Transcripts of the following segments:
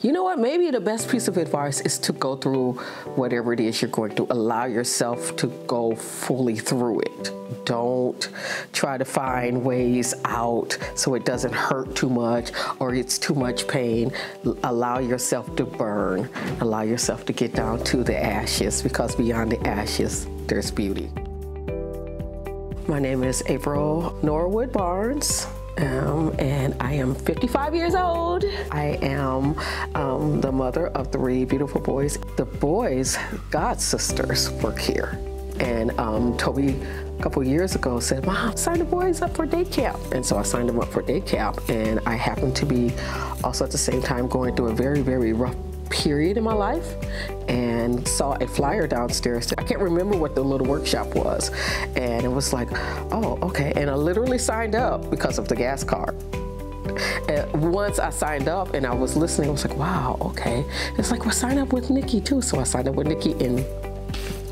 You know what? Maybe the best piece of advice is to go through whatever it is you're going through. Allow yourself to go fully through it. Don't try to find ways out so it doesn't hurt too much or it's too much pain. Allow yourself to burn. Allow yourself to get down to the ashes, because beyond the ashes, there's beauty. My name is April Norwood Barnes. And I am 55 years old. I am the mother of 3 beautiful boys. The boys' god sisters work here. And Toby, a couple years ago, said, "Mom, sign the boys up for day camp." And so I signed them up for day camp. And I happened to be also at the same time going through a very, very rough period in my life, and saw a flyer downstairs. I can't remember what the little workshop was, and it was like, oh, okay. And I literally signed up because of the gas card. And once I signed up and I was listening, I was like, wow, okay. It's like, well, sign up with Nikki too. So I signed up with Nikki, and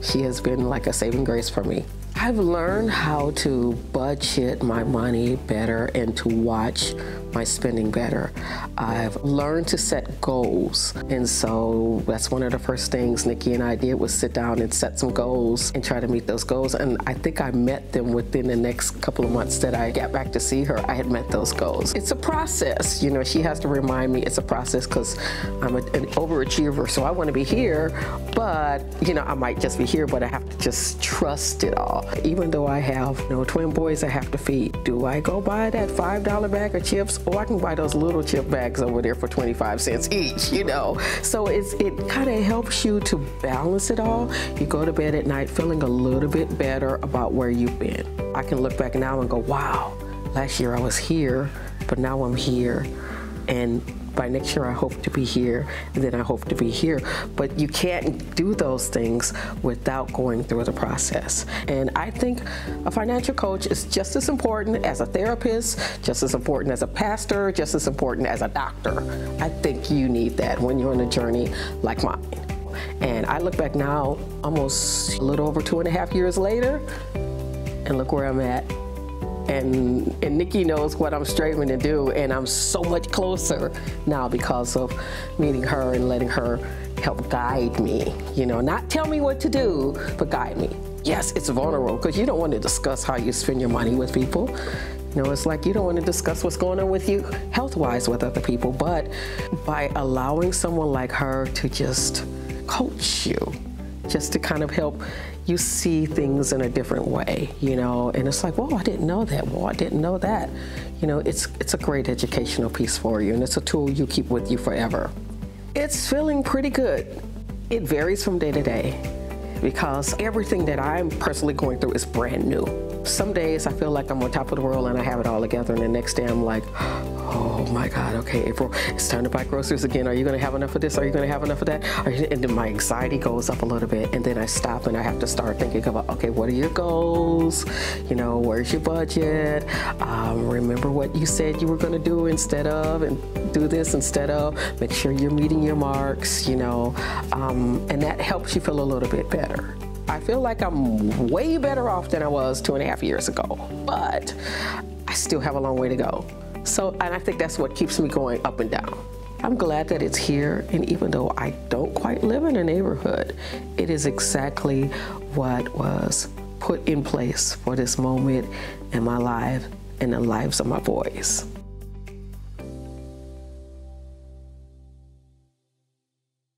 she has been like a saving grace for me. I've learned how to budget my money better and to watch my spending better. I've learned to set goals. And so that's one of the first things Nikki and I did, was sit down and set some goals and try to meet those goals. And I think I met them within the next couple of months that I got back to see her. I had met those goals. It's a process. You know, she has to remind me it's a process, because I'm an overachiever. So I want to be here, but you know, I might just be here, but I have to just trust it all. Even though I have, you know, twin boys I have to feed, do I go buy that $5 bag of chips? Or I can buy those little chip bags over there for 25 cents each, you know? So it kind of helps you to balance it all. You go to bed at night feeling a little bit better about where you've been. I can look back now and go, wow, last year I was here, but now I'm here. And by next year, I hope to be here, and then I hope to be here. But you can't do those things without going through the process. And I think a financial coach is just as important as a therapist, just as important as a pastor, just as important as a doctor. I think you need that when you're on a journey like mine. And I look back now, almost a little over 2.5 years later, and look where I'm at. And Nikki knows what I'm striving to do, and I'm so much closer now because of meeting her and letting her help guide me. You know, not tell me what to do, but guide me. Yes, it's vulnerable, because you don't want to discuss how you spend your money with people. You know, it's like you don't want to discuss what's going on with you health-wise with other people, but by allowing someone like her to just coach you, just to kind of help you see things in a different way, you know, and it's like, whoa, I didn't know that. Whoa, I didn't know that. You know, it's a great educational piece for you, and it's a tool you keep with you forever. It's feeling pretty good. It varies from day to day, because everything that I'm personally going through is brand new. Some days I feel like I'm on top of the world and I have it all together, and the next day I'm like, oh my God, okay, April, it's time to buy groceries again. Are you gonna have enough of this? Are you gonna have enough of that? And then my anxiety goes up a little bit, and then I stop and I have to start thinking about, okay, what are your goals? You know, where's your budget? Remember what you said you were gonna do instead of, and do this instead of. Make sure you're meeting your marks, you know, and that helps you feel a little bit better. I feel like I'm way better off than I was 2.5 years ago, but I still have a long way to go. So, and I think that's what keeps me going up and down. I'm glad that it's here, and even though I don't quite live in a neighborhood, it is exactly what was put in place for this moment in my life and the lives of my boys.